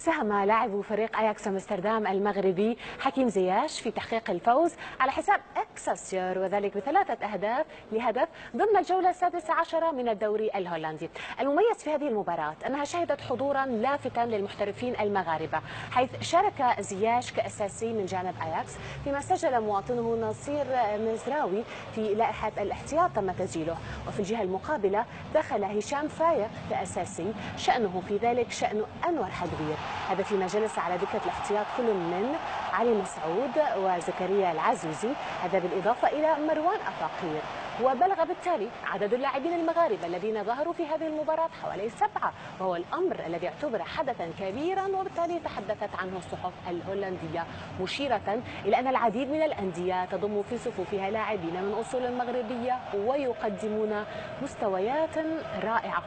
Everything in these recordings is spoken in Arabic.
ساهم لاعب فريق أياكس أمستردام المغربي حكيم زياش في تحقيق الفوز على حساب اكسسيور، وذلك ب3 أهداف لهدف ضمن الجولة ال16 من الدوري الهولندي. المميز في هذه المباراة أنها شهدت حضورا لافتا للمحترفين المغاربة، حيث شارك زياش كأساسي من جانب أياكس، فيما سجل مواطنه نصير مزراوي في لائحة الاحتياط تم تسجيله. وفي الجهة المقابلة دخل هشام فايق كأساسي، شأنه في ذلك شأن أنور حدوير، هذا فيما جلس على دكة الاحتياط كل من علي مسعود وزكريا العزوزي، هذا بالإضافة إلى مروان أفاقير. وبلغ بالتالي عدد اللاعبين المغاربة الذين ظهروا في هذه المباراة حوالي 7، وهو الأمر الذي اعتبر حدثا كبيرا، وبالتالي تحدثت عنه الصحف الهولندية، مشيرة إلى أن العديد من الأندية تضم في صفوفها لاعبين من أصول مغربية ويقدمون مستويات رائعة.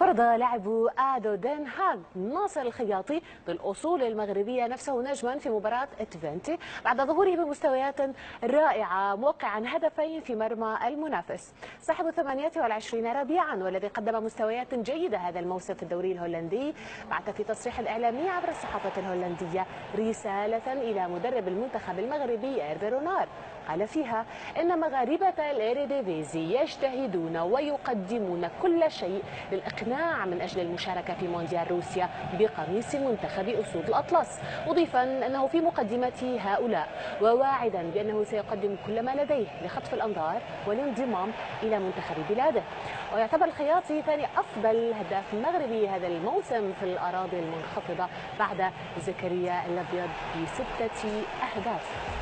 فرض لاعب آدو دين هاغ ناصر الخياطي ذو الأصول المغربية نفسه نجما في مباراة اتفنتي بعد ظهوره بمستويات رائعة، موقعا هدفين في مرمى المنافس. صاحب 28 ربيعا والذي قدم مستويات جيدة هذا الموسم في الدوري الهولندي، بعث في تصريح الإعلامي عبر الصحافة الهولندية رسالة إلى مدرب المنتخب المغربي إيرفي رونار، قال فيها إن مغاربة الإيريديفيزي يجتهدون ويقدمون كل شيء للإقناع من أجل المشاركة في مونديال روسيا بقميص منتخب أسود الأطلس، مضيفا أنه في مقدمة هؤلاء وواعدا بأنه سيقدم كل ما لديه لخطف الأنظار والانضمام إلى منتخب بلاده. ويعتبر الخياطي ثاني أفضل هداف مغربي هذا الموسم في الأراضي المنخفضة بعد زكريا الأبيض ب6 أهداف.